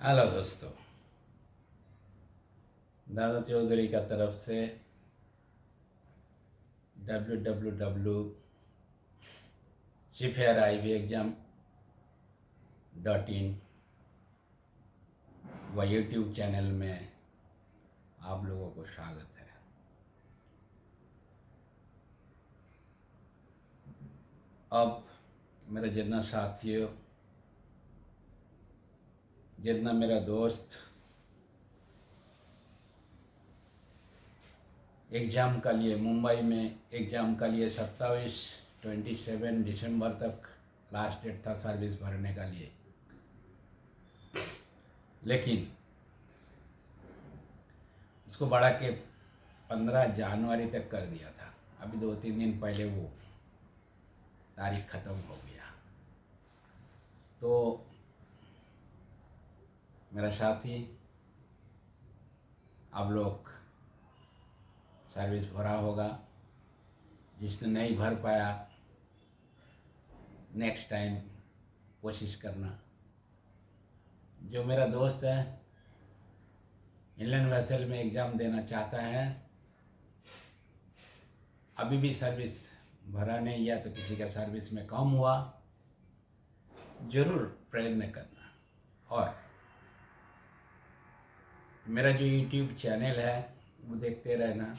Hello दोस्तों, दादा चौधरी का तरफ से www CFAIRIVexam.in व यूट्यूब चैनल में आप लोगों को स्वागत है। अब मेरे जितना साथियों, जितना मेरा दोस्त एग्ज़ाम का लिए मुंबई में एग्ज़ाम का लिए 27 दिसंबर तक लास्ट डेट था सर्विस भरने का लिए, लेकिन उसको बढ़ा के 15 जनवरी तक कर दिया था। अभी 2-3 दिन पहले वो तारीख ख़त्म हो गया। तो मेरा साथी, आप लोग सर्विस भरा होगा। जिसने नहीं भर पाया, नेक्स्ट टाइम कोशिश करना। जो मेरा दोस्त है इंडियन वेसल में एग्ज़ाम देना चाहता है, अभी भी सर्विस भरा नहीं या तो किसी का सर्विस में कम हुआ, ज़रूर प्रयत्न करना। और मेरा जो यूट्यूब चैनल है वो देखते रहना,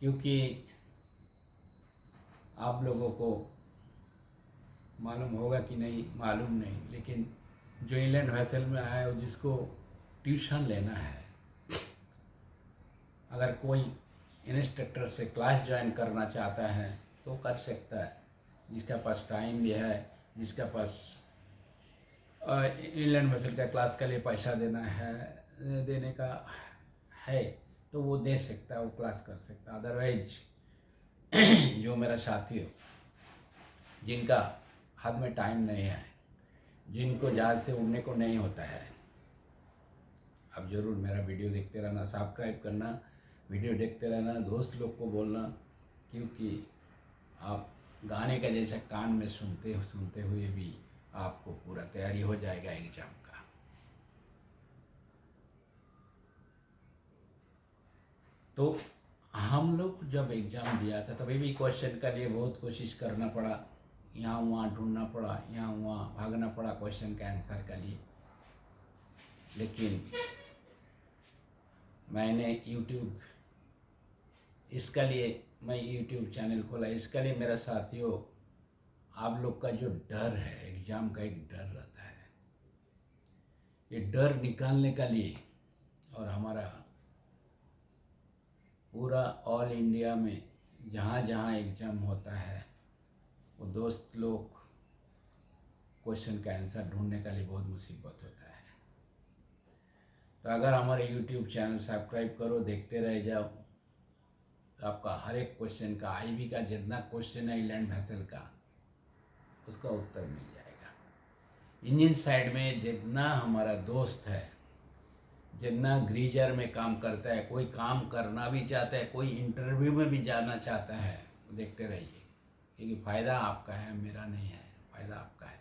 क्योंकि आप लोगों को मालूम होगा कि नहीं मालूम नहीं, लेकिन जो इंग्लैंड वेसल में आया हो, जिसको ट्यूशन लेना है, अगर कोई इंस्ट्रक्टर से क्लास ज्वाइन करना चाहता है तो कर सकता है। जिसके पास टाइम भी है, जिसके पास इंग्लैंड वेसल का क्लास के लिए पैसा देने का है, तो वो दे सकता है, वो क्लास कर सकता है। अदरवाइज जो मेरा साथी हो, जिनका हाथ में टाइम नहीं है, जिनको जहाज़ से उड़ने को नहीं होता है, अब ज़रूर मेरा वीडियो देखते रहना, सब्सक्राइब करना, वीडियो देखते रहना, दोस्त लोग को बोलना, क्योंकि आप गाने का जैसा कान में सुनते हुए भी आपको पूरा तैयारी हो जाएगा एग्ज़ाम का। तो हम लोग जब एग्ज़ाम दिया था तभी भी क्वेश्चन के लिए बहुत कोशिश करना पड़ा, यहाँ वहाँ ढूंढना पड़ा, यहाँ वहाँ भागना पड़ा क्वेश्चन का आंसर के लिए। लेकिन मैंने मैं यूट्यूब चैनल खोला। इसके लिए मेरा साथियों, आप लोग का जो डर है, एग्ज़ाम का एक डर रहता है, ये डर निकालने का लिए, और हमारा पूरा ऑल इंडिया में जहाँ जहाँ एग्ज़ाम होता है, वो दोस्त लोग क्वेश्चन का आंसर ढूंढने के लिए बहुत मुसीबत होता है। तो अगर हमारे यूट्यूब चैनल सब्सक्राइब करो, देखते रह जाओ, तो आपका हर एक क्वेश्चन का, आईबी का जितना क्वेश्चन है इंग्लैंड वेसल का, उसका उत्तर मिल जाएगा। इंजन साइड में जितना हमारा दोस्त है, जितना ग्रीजर में काम करता है, कोई काम करना भी चाहता है, कोई इंटरव्यू में भी जाना चाहता है, देखते रहिए, क्योंकि फ़ायदा आपका है, मेरा नहीं है, फ़ायदा आपका है।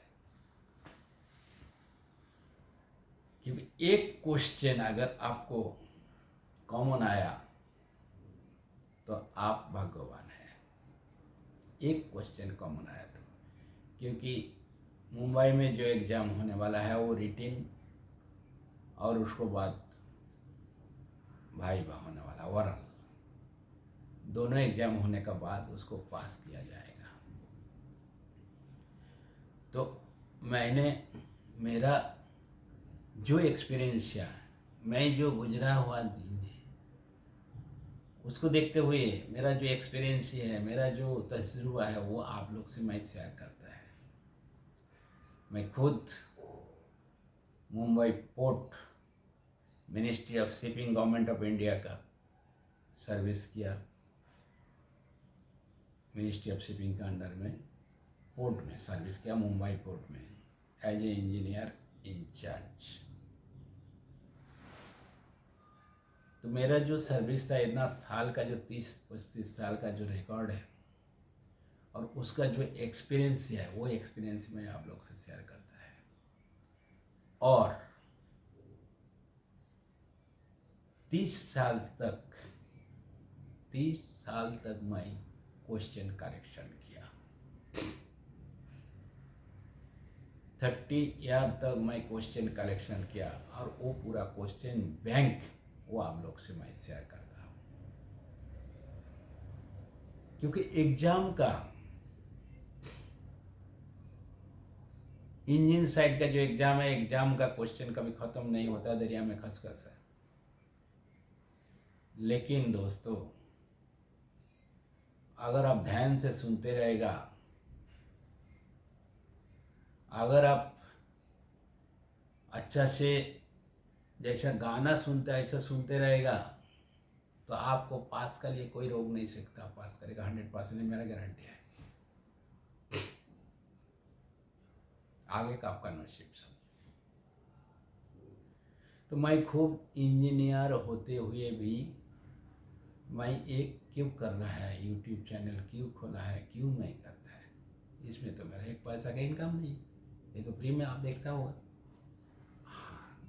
क्योंकि एक क्वेश्चन अगर आपको कॉमन आया तो आप भाग्यवान हैं। एक क्वेश्चन कॉमन आया तो, क्योंकि मुंबई में जो एग्ज़ाम होने वाला है वो रिटिन और उसको बाद भाईवा होने वाला, ओरल, दोनों एग्ज़ाम होने के बाद उसको पास किया जाएगा। तो मेरा जो एक्सपीरियंस है, मैं जो गुजरा हुआ दिन है, उसको देखते हुए मेरा जो एक्सपीरियंस है, मेरा जो तजुर्बा है, वो आप लोग से मैं शेयर करता है। मैं खुद Mumbai port ministry of shipping government of India का सर्विस किया। मिनिस्ट्री ऑफ शिपिंग के अंडर में पोर्ट में सर्विस किया, मुंबई पोर्ट में एज ए इंजीनियर इंचार्ज। तो मेरा जो सर्विस था, इतना साल का, जो 30-35 साल का जो रिकॉर्ड है, और उसका जो एक्सपीरियंस है, वो एक्सपीरियंस मैं आप लोग से शेयर करता है। और 30 साल तक मैं क्वेश्चन करेक्शन किया। 30 ईयर तक मैं क्वेश्चन कलेक्शन किया और वो पूरा क्वेश्चन बैंक वो आप लोग से मैं शेयर करता हूँ, क्योंकि एग्जाम का इंजन साइड का जो एग्जाम है, एग्जाम का क्वेश्चन कभी खत्म नहीं होता, दरिया में खसखस है। लेकिन दोस्तों, अगर आप ध्यान से सुनते रहेगा, अगर आप अच्छा से जैसा गाना सुनता है ऐसा सुनते रहेगा, तो आपको पास का लिए कोई रोक नहीं सकता, पास करेगा 100%, मेरा गारंटी है। आगे का आपका नसीब समझो। तो मैं खूब इंजीनियर होते हुए भी मैं एक क्यों कर रहा है, यूट्यूब चैनल क्यों खोला है, क्यों नहीं करता है, इसमें तो मेरा एक पैसा का इनकम नहीं, ये तो फ्री में आप देखता होगा। हाँ,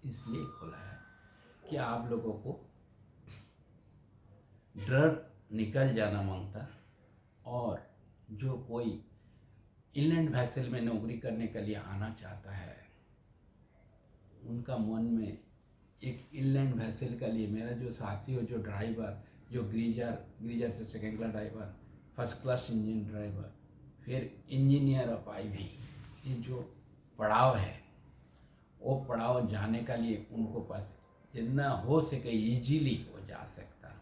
इसलिए खोला है कि आप लोगों को डर निकल जाना मांगता, और जो कोई इनलैंड वैसल में नौकरी करने के लिए आना चाहता है, उनका मन में एक इनलैंड वैसल के लिए, मेरा जो साथी हो, जो ड्राइवर, जो ग्रीजर से second class driver, first class engine driver, फिर इंजीनियर ऑफ आईवी, ये जो पड़ाव है, वो पड़ाव जाने का लिए उनको पास जितना हो सके इजीली वो जा सकता,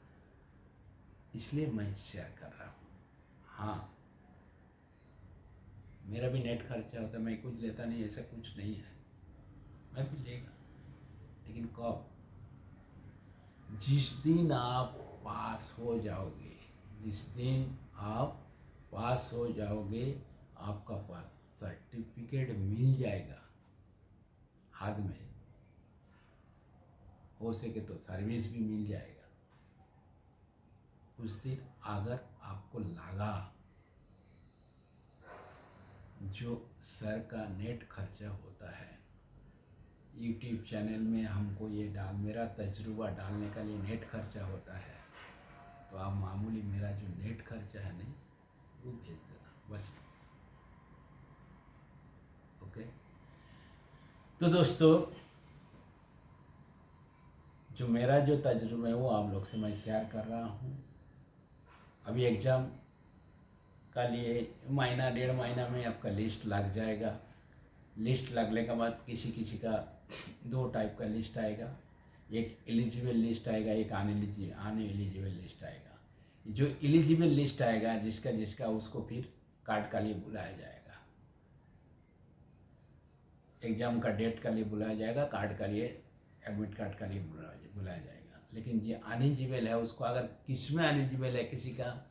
इसलिए मैं शेयर कर रहा हूँ। हाँ, मेरा भी नेट खर्चा होता है, मैं कुछ लेता नहीं, ऐसा कुछ नहीं है, मैं भी लेगा, लेकिन कब? जिस दिन आप पास हो जाओगे, जिस दिन आप पास हो जाओगे, आपका पास सर्टिफिकेट मिल जाएगा हाथ में, हो सके तो सर्विस भी मिल जाएगा। उस दिन अगर आपको लगा जो सर का नेट खर्चा होता है यूट्यूब चैनल में, हमको ये मेरा तजुर्बा डालने का लिए नेट खर्चा होता है, तो आप मामूली मेरा जो नेट खर्चा है नहीं, वो भेज देना बस। ओके, तो दोस्तों, जो मेरा जो तजुर्बा है वो आप लोग से मैं शेयर कर रहा हूँ। अभी एग्ज़ाम का लिए महीना 1.5 महीना में आपका लिस्ट लग जाएगा। लिस्ट लगने के बाद किसी किसी का 2 टाइप का लिस्ट आएगा, एक एलिजिबल लिस्ट आएगा, एक आने एलिजिबल लिस्ट आएगा। जो एलिजिबल लिस्ट आएगा जिसका जिसका उसको फिर कार्ड का लिए बुलाया जाएगा, एग्ज़ाम का डेट का लिए बुलाया जाएगा, कार्ड का लिए, एडमिट कार्ड का लिए बुलाया जाएगा। लेकिन जो अनएलिजिबल है उसको, अगर किस में अनएलिजिबल है, किसी का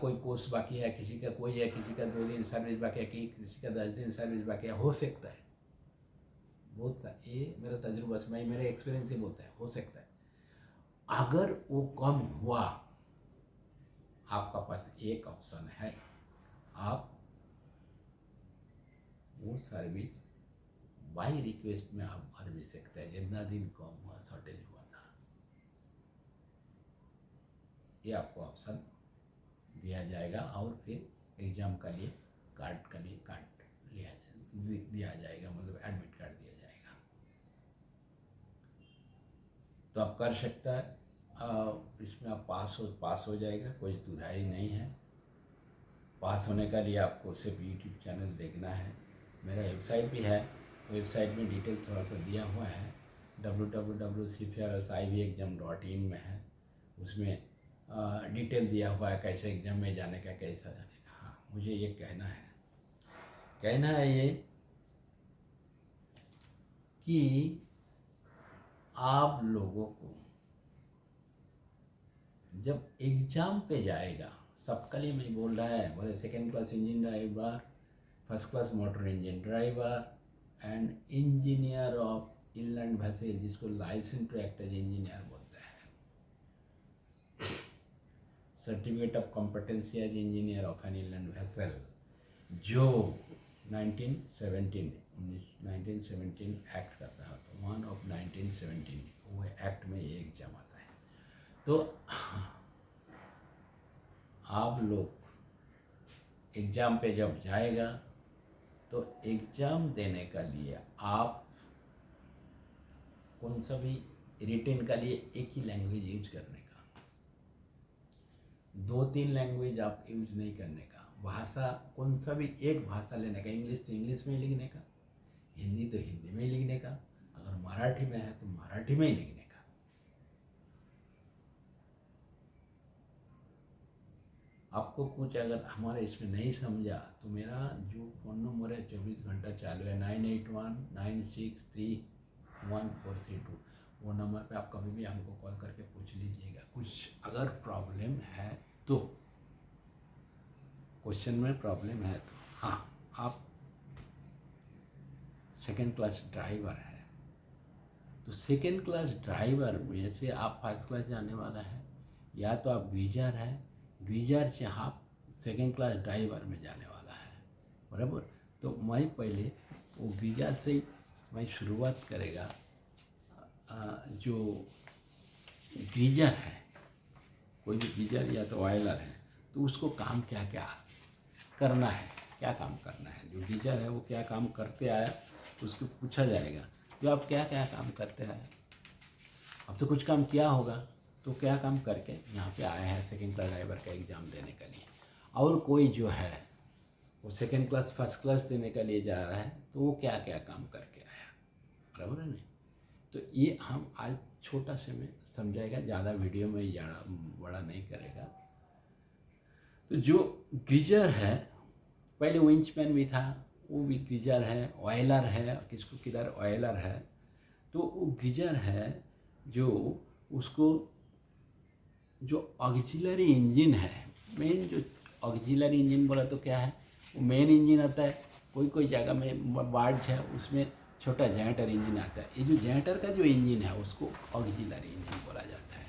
कोई कोर्स बाकी है, किसी का कोई है, किसी का 2 दिन सर्विस बाकी है, किसी का 10 दिन सर्विस बाकी है, हो सकता है, बहुत सा, ये मेरा तजुर्बा से, मेरा एक्सपीरियंस ही बोलता है, हो सकता है। अगर वो कम हुआ, आपका पास एक ऑप्शन है, आप वो सर्विस बाई रिक्वेस्ट में आप भर भी सकते हैं, जितना दिन कम हुआ, शॉर्टेज हुआ था, ये आपको ऑप्शन दिया जाएगा। और फिर एग्ज़ाम का लिए कार्ड का लिए कार्ड दिया जाएगा, मतलब एडमिट कार्ड दिया जाएगा, तो आप कर सकता है। इसमें आप पास हो जाएगा, कोई दुराई नहीं है। पास होने का लिए आपको सिर्फ यूट्यूब चैनल देखना है। मेरा वेबसाइट भी है, वेबसाइट में डिटेल थोड़ा सा दिया हुआ है, www.cfrsivyexam.in में है, उसमें डिटेल दिया हुआ है कैसे एग्ज़ाम में जाने का, कैसा जाने का। हाँ, मुझे ये कहना है ये कि आप लोगों को जब एग्ज़ाम पे जाएगा, सबके लिए मैं बोल रहा है, बोले second class engine driver, first class motor engine driver and engineer of inland vessel, जिसको licence to act as engineer बोलते हैं, certificate of competency as engineer of an inland vessel, जो 1917 एक्ट करता है, तो 1 of 1917 वो एक्ट में ये एग्ज़ाम आता है। तो आप लोग एग्ज़ाम पे जब जाएगा तो एग्ज़ाम देने का लिए आप कौन सा भी रिटन का लिए एक ही लैंग्वेज यूज करने का, 2-3 लैंग्वेज आप यूज नहीं करने का, भाषा कौन सा भी एक भाषा लेने का, इंग्लिश तो इंग्लिश में ही लिखने का, हिंदी तो हिंदी में ही लिखने का, अगर मराठी में है तो मराठी में ही लिखने का। आपको कुछ अगर हमारे इसमें नहीं समझा तो मेरा जो फ़ोन नंबर है 24 घंटा चालू है, 9819631432, वो नंबर पे आप कभी भी हमको कॉल करके पूछ लीजिएगा। कुछ अगर प्रॉब्लम है तो, क्वेश्चन में प्रॉब्लम है तो, हाँ आप सेकेंड क्लास ड्राइवर है तो सेकेंड क्लास ड्राइवर में से आप फर्स्ट क्लास जाने वाला है, या तो आप ग्रीजर है, ग्रीजर से आप सेकेंड क्लास ड्राइवर में जाने वाला है, बराबर। तो मैं पहले वो ग्रीजर से ही मैं शुरुआत करेगा। जो ग्रीजर है, कोई भी ग्रीजर या तो ऑयलर है, तो उसको काम क्या क्या करना है, क्या काम करना है। जो ग्रीजर है वो क्या काम करते आया उसको पूछा जाएगा, जो आप क्या क्या काम करते आए, अब तो कुछ काम किया होगा, तो क्या काम करके यहाँ पे आया है सेकेंड क्लास ड्राइवर का एग्ज़ाम देने के लिए। और कोई जो है वो सेकेंड क्लास फर्स्ट क्लास देने के लिए जा रहा है, तो वो क्या क्या काम करके आया, बराबर है नहीं। तो ये हम आज छोटा से में समझाएगा, ज़्यादा वीडियो में ज़्यादा बड़ा नहीं करेगा। तो जो ग्रीजर है, पहले विंचमैन भी था, वो भी ग्रीजर है, ऑयलर है, किसको किधर ऑयलर है, तो वो ग्रीजर है जो उसको जो ऑक्सिलरी इंजन है, मेन जो ऑक्सिलरी इंजन बोला तो क्या है, वो मेन इंजन आता है। कोई कोई जगह में बार्ज है उसमें छोटा जेनरेटर इंजन आता है, ये जो जेनरेटर का जो इंजन है उसको ऑक्सिलरी इंजन बोला जाता है।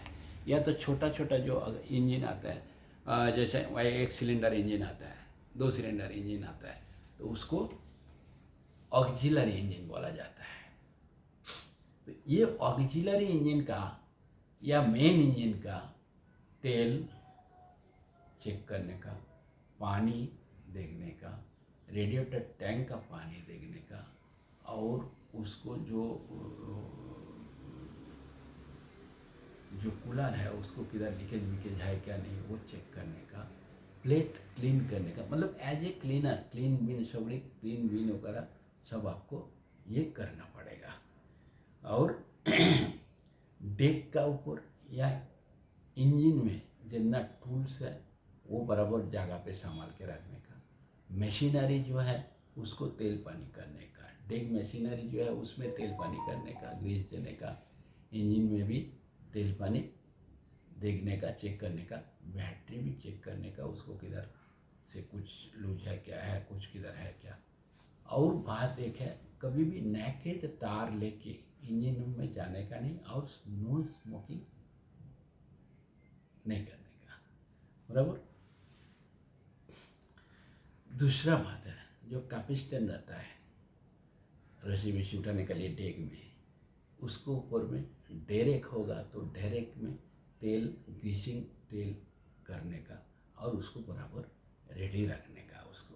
या तो छोटा छोटा जो इंजन आता है, जैसे वही 1 सिलेंडर इंजन आता है, 2 सिलेंडर इंजन आता है, तो उसको ऑक्सिलरी इंजन बोला जाता है। तो ये ऑक्सिलरी इंजन का या मेन इंजन का तेल चेक करने का, पानी देखने का, रेडिएटर टैंक का पानी देखने का, और उसको जो कूलर है उसको किधर लीकेज विकेज है क्या नहीं वो चेक करने का, प्लेट क्लीन करने का, मतलब as a cleaner, clean bin सवड़ी क्लीन बिन वगैरह सब आपको ये करना पड़ेगा। और डेक का ऊपर या इंजन में जितना टूल्स है वो बराबर जगह पे संभाल के रखने का, मशीनरी जो है उसको तेल पानी करने का, डेक मशीनरी जो है उसमें तेल पानी करने का, ग्रीस देने का, इंजन में भी तेल पानी देखने का, चेक करने का, बैटरी भी चेक करने का, उसको किधर से कुछ लूज है क्या है, कुछ किधर है क्या। और बात एक है, कभी भी नेकेड तार लेके इंजन रूम में जाने का नहीं, और नो स्मोकिंग नहीं करने का, बराबर। दूसरा बात है, जो कैपिस्टन रहता है रस्सी वस्सी उठाने के लिए डेक में, उसको ऊपर में डेरेक होगा तो डेरेक में तेल ग्रीसिंग तेल करने का, और उसको बराबर रेडी रखने का उसको।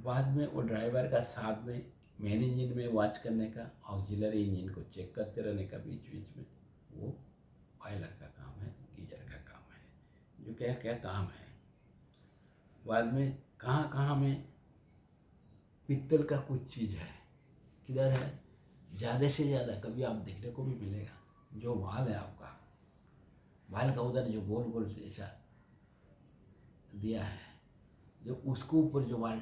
बाद में वो ड्राइवर का साथ में मेन इंजन में वॉच करने का, ऑक्सिलरी इंजन को चेक करते रहने का बीच बीच में, वो ऑयलर का काम है, गीजर का काम है, जो क्या क्या काम है। बाद में कहाँ कहाँ में पित्तल का कुछ चीज़ है, किधर है, ज़्यादा से ज़्यादा कभी आप देखने को भी मिलेगा, जो वाल है आपका, वाल का उधर जो गोल गोल जैसा दिया है, जो उसको ऊपर जो वाल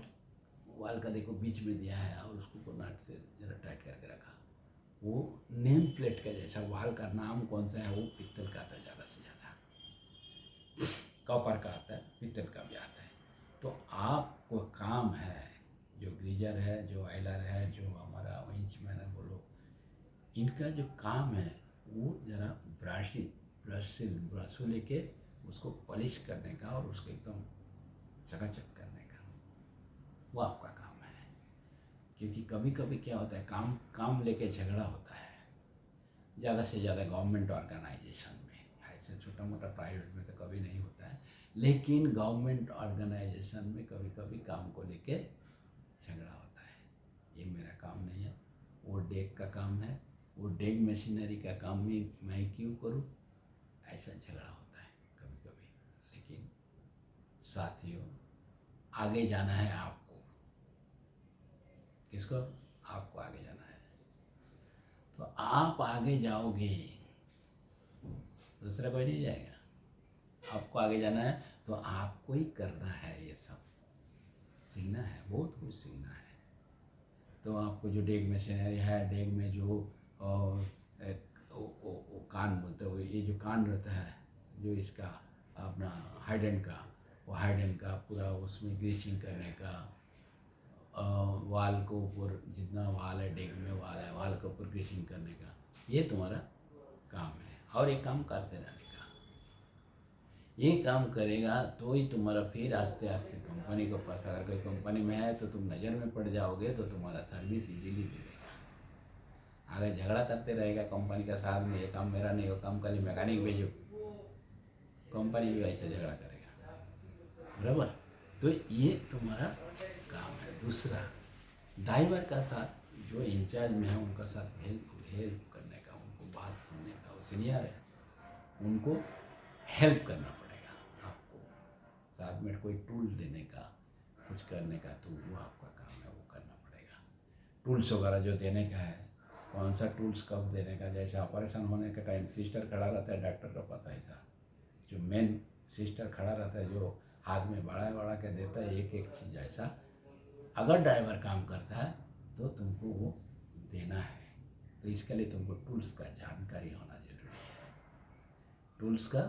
का देखो बीच में दिया है, और उसको ऊपर नाट से जरा टाइट करके रखा, वो नेम प्लेट का जैसा, वाल का नाम कौन सा है, वो पित्तल का आता है ज़्यादा से ज़्यादा, कॉपर का आता है, पित्तल का भी आता है। तो आपको काम है, जो ग्रीजर है, जो ऑयलर है, जो हमारा विंचमैन है, बोलो, इनका जो काम है वो ज़रा ब्रश लेके उसको पॉलिश करने का, और उसको एकदम चकाचक करने का। वो आपका काम है। क्योंकि कभी कभी क्या होता है, काम काम लेके झगड़ा होता है ज़्यादा से ज़्यादा गवर्नमेंट ऑर्गेनाइजेशन में। ऐसे छोटा मोटा प्राइवेट में तो कभी नहीं होता है, लेकिन गवर्नमेंट ऑर्गेनाइजेशन में कभी कभी काम को लेके झगड़ा होता है। ये मेरा काम नहीं है, वो डेक का काम है, वो डेक मशीनरी का काम भी मैं क्यों करूं, ऐसा झगड़ा होता है कभी कभी। लेकिन साथियों, आगे जाना है आपको। किसको? आपको आगे जाना है। तो आप आगे जाओगे, दूसरा कोई नहीं जाएगा। आपको आगे जाना है तो आपको ही करना है, ये सब सीखना है, बहुत कुछ सीखना है। तो आपको जो डेग मशीनरी है, डेग में जो वो कान बोलते हो, ये जो कान रहता है जो इसका अपना हाइडेंड का, वो हाइडेंड का पूरा उसमें ग्रीसिंग करने का, वाल को ऊपर जितना वाल है, डेग में वाल है, वाल के ऊपर ग्रीसिंग करने का, ये तुम्हारा काम है। और ये काम करते रहने का, ये काम करेगा तो ही तुम्हारा फिर आस्ते आस्ते कंपनी को पास, अगर कोई कंपनी में है तो तुम नज़र में पड़ जाओगे तो तुम्हारा सर्विस इजीली दे देगा। अगर झगड़ा करते रहेगा कंपनी का साथ में, ये काम मेरा नहीं, वो काम कल मैकेनिक भेजो, कंपनी भी वैसे झगड़ा करेगा, बराबर। तो ये तुम्हारा काम है। दूसरा, ड्राइवर का साथ जो इंचार्ज में है उनका साथ हेल्प करने का, उनको बात सुनने का, वो सीनियर है, उनको हेल्प करना पड़ेगा आपको। साथ में कोई टूल देने का, कुछ करने का, तो वो आपका काम है, वो करना पड़ेगा। टूल्स वगैरह जो देने का है, कौन सा टूल्स कब देने का, जैसे ऑपरेशन होने के टाइम सिस्टर खड़ा रहता है डॉक्टर के पास, ऐसा जो मेन सिस्टर खड़ा रहता है जो हाथ में बढ़ा के देता है एक एक चीज़, ऐसा अगर ड्राइवर काम करता है तो तुमको वो देना है। तो इसके लिए तुमको टूल्स का जानकारी होना जरूरी है। टूल्स का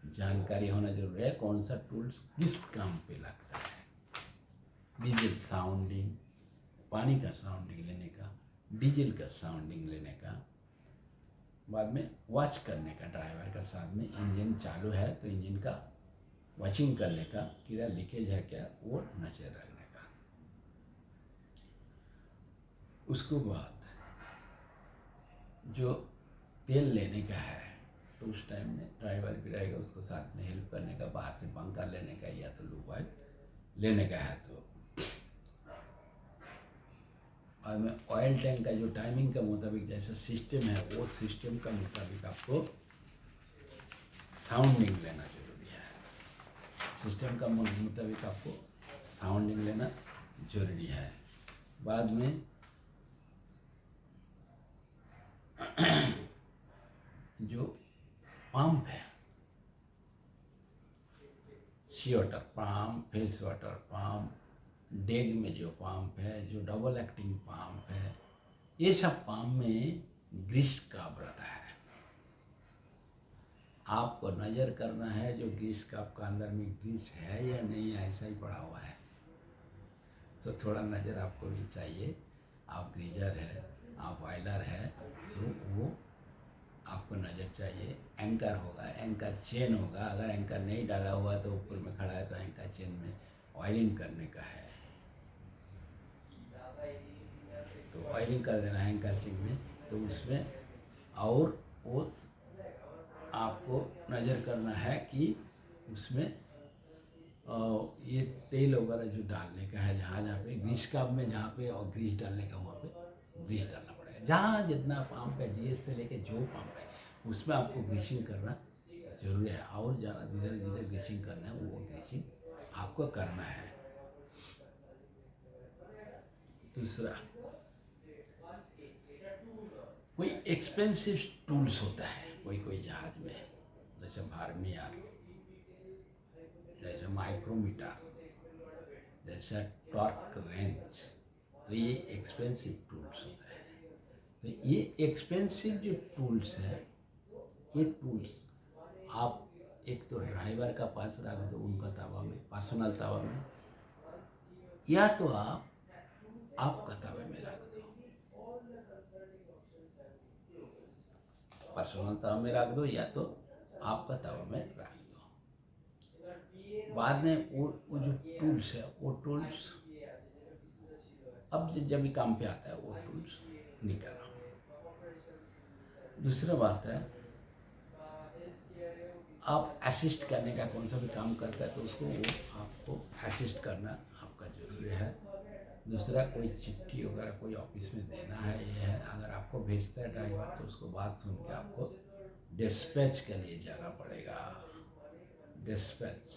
जानकारी होना जरूरी है, कौन सा टूल्स किस काम पे लगता है। डीजल साउंडिंग, पानी का साउंडिंग लेने का, डीजल का साउंडिंग लेने का, बाद में वॉच करने का, ड्राइवर का साथ में इंजन चालू है तो इंजन का वॉचिंग करने का, किधर लीकेज है क्या, वो नजर रखने का। उसके बाद जो तेल लेने का है तो उस टाइम में ड्राइवर भी रहेगा, उसको साथ में हेल्प करने का, बाहर से बंकर लेने का या तो लूब ऑयल लेने का है। तो और में ऑयल टैंक का जो टाइमिंग के मुताबिक जैसा सिस्टम है, वो सिस्टम का मुताबिक आपको साउंडिंग लेना जरूरी है। सिस्टम का मुताबिक आपको साउंडिंग लेना जरूरी है। बाद में जो पंप है, sea water pump, fresh water pump, deck में जो पंप है, जो डबल एक्टिंग पंप है, ये सब पंप में ग्रीस काप रहता है। आपको नज़र करना है जो ग्रीस काप का अंदर में ग्रीस है या नहीं, ऐसा ही पड़ा हुआ है, तो थोड़ा नज़र आपको भी चाहिए। आप ग्रीजर है, आप ऑयलर है, तो वो आपको नज़र चाहिए। एंकर होगा, एंकर चेन होगा, अगर एंकर नहीं डाला हुआ तो ऊपर में खड़ा है तो एंकर चेन में ऑयलिंग करने का है, तो ऑयलिंग कर देना है एंकर चेन में। तो उसमें और उस आपको नज़र करना है कि उसमें ये तेल वगैरह जो डालने का है, जहाँ जहाँ पे ग्रीस कप में जहाँ पे और ग्रीस डालने का वहाँ पे ग्रीस डालना पड़ेगा। जहाँ जितना पंप है, जीएस से लेके जो पंप है उसमें आपको ग्रीसिंग करना जरूरी है, और ज़्यादा जिधर जिधर ग्रीसिंग करना है वो ग्रीसिंग आपको करना है। दूसरा, कोई एक्सपेंसिव टूल्स होता है कोई कोई जहाज में, जैसे वार्नियर, जैसे माइक्रोमीटर, जैसे टॉर्क रेंच, तो ये एक्सपेंसिव टूल्स होता है। तो ये एक्सपेंसिव जो टूल्स है, ये टूल्स आप एक तो ड्राइवर का पास रख दो उनका तवा में, पर्सनल तवा में, या तो आपका तवे में रख दो, पर्सनल तवा में रख दो या तो आपका तवा में रख दो। बाद में वो जो टूल्स है, वो टूल्स अब जब भी काम पे आता है वो टूल्स नहीं कर रहा हूँ। दूसरा बात है, आप असिस्ट करने का कौन सा भी काम करता है तो उसको वो आपको असिस्ट करना आपका जरूरी है। दूसरा, कोई चिट्ठी वगैरह कोई ऑफिस में देना है, ये है, अगर आपको भेजता है ड्राइवर तो उसको बात सुन के आपको डिस्पैच के लिए जाना पड़ेगा। डिस्पैच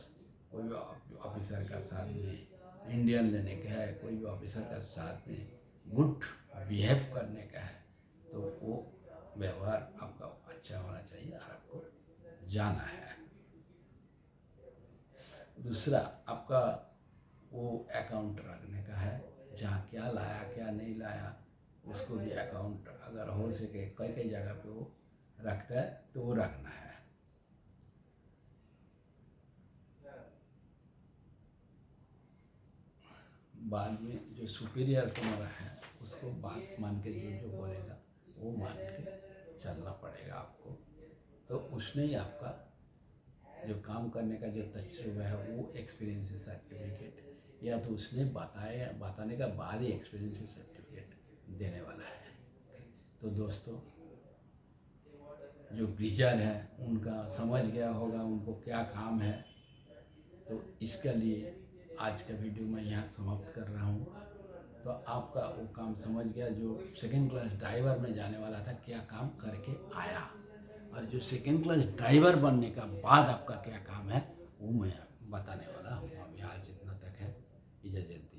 कोई भी ऑफिसर का साथ में इंडियन लेने का है, कोई भी ऑफिसर का साथ में गुड बिहेव करने का है, तो वो व्यवहार आपका अच्छा होना चाहिए और आपको जाना है। दूसरा, आपका वो अकाउंट रखने का है, जहाँ क्या लाया क्या नहीं लाया उसको भी अकाउंट अगर हो सके कई कई जगह पे वो रखता है तो वो रखना है। बाद में जो सुपीरियर तुम्हारा है उसको बात मान के जो बोलेगा वो मान के चलना पड़ेगा आपको। तो उसने ही आपका जो काम करने का जो तजुर्बा है वो एक्सपीरियंस सर्टिफिकेट, या तो उसने बताने का बाद ही एक्सपीरियंस सर्टिफिकेट देने वाला है। तो दोस्तों, जो ब्रीजर है उनका समझ गया होगा उनको क्या काम है। तो इसके लिए आज का वीडियो मैं यहाँ समाप्त कर रहा हूँ। तो आपका वो काम समझ गया, जो सेकंड क्लास ड्राइवर में जाने वाला था क्या काम करके आया, और जो सेकंड क्लास ड्राइवर बनने का बाद आपका क्या काम है वो मैं बताने वाला हूँ। अभी आज इतना तक है, इजाज़त।